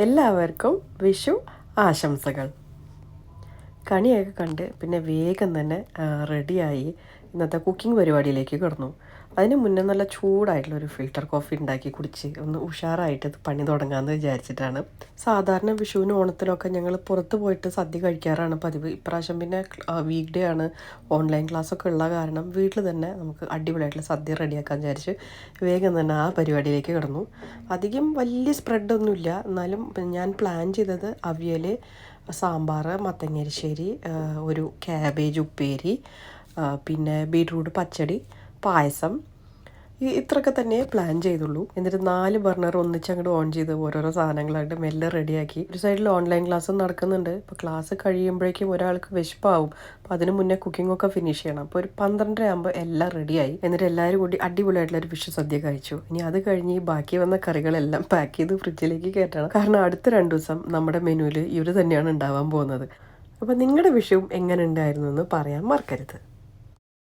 എല്ലാവർക്കും വിഷു ആശംസകൾ. കണിയൊക്കെ കണ്ട് പിന്നെ വേഗം തന്നെ റെഡിയായി ഇന്നത്തെ കുക്കിംഗ് പരിപാടിയിലേക്ക് കിടന്നു. അതിന് മുന്നേ നല്ല ചൂടായിട്ടുള്ളൊരു ഫിൽറ്റർ കോഫി ഉണ്ടാക്കി കുടിച്ച് ഒന്ന് ഉഷാറായിട്ട് പണി തുടങ്ങാമെന്ന് വിചാരിച്ചിട്ടാണ്. സാധാരണ വിഷുവിനും ഓണത്തിലൊക്കെ ഞങ്ങൾ പുറത്ത് പോയിട്ട് സദ്യ കഴിക്കാറാണ് പതിവ്. ഇപ്രാവശ്യം പിന്നെ വീക്ക് ഡേ ആണ്, ഓൺലൈൻ ക്ലാസ്സൊക്കെ ഉള്ള കാരണം വീട്ടിൽ തന്നെ നമുക്ക് അടിപൊളിയായിട്ടുള്ള സദ്യ റെഡിയാക്കാൻ വിചാരിച്ച് വേഗം തന്നെ ആ പരിപാടിയിലേക്ക് കിടന്നു. അധികം വലിയ സ്പ്രെഡൊന്നുമില്ല, എന്നാലും ഞാൻ പ്ലാൻ ചെയ്തത് അവിയൽ, സാമ്പാർ, മത്തങ്ങരിശ്ശേരി, ഒരു ക്യാബേജ് ഉപ്പേരി, പിന്നെ ബീട്രൂട്ട് പച്ചടി, പായസം, ഇത്രയൊക്കെ തന്നെ പ്ലാൻ ചെയ്തുള്ളൂ. എന്നിട്ട് 4 ബർണർ ഒന്നിച്ച് അങ്ങോട്ട് ഓൺ ചെയ്ത് ഓരോരോ സാധനങ്ങളായിട്ട് മെല്ലെ റെഡിയാക്കി. ഒരു സൈഡിൽ ഓൺലൈൻ ക്ലാസ്സും നടക്കുന്നുണ്ട്. ഇപ്പോൾ ക്ലാസ് കഴിയുമ്പോഴേക്കും ഒരാൾക്ക് വിശപ്പാവും. അപ്പോൾ അതിന് മുന്നേ കുക്കിങ്ങൊക്കെ ഫിനിഷ് ചെയ്യണം. അപ്പോൾ ഒരു 12:30 ആകുമ്പോൾ എല്ലാം റെഡിയായി. എന്നിട്ട് എല്ലാവരും കൂടി അടിപൊളിയായിട്ടുള്ളൊരു വിഷു സദ്യ കഴിച്ചു. ഇനി അത് കഴിഞ്ഞ് ബാക്കി വന്ന കറികളെല്ലാം പാക്ക് ചെയ്ത് ഫ്രിഡ്ജിലേക്ക് കയറ്റണം. കാരണം അടുത്ത 2 ദിവസം നമ്മുടെ മെനുവിൽ ഇവർ തന്നെയാണ് ഉണ്ടാവാൻ പോകുന്നത്. അപ്പോൾ നിങ്ങളുടെ വിഷുവും എങ്ങനെ ഉണ്ടായിരുന്നു എന്ന് പറയാൻ മറക്കരുത്.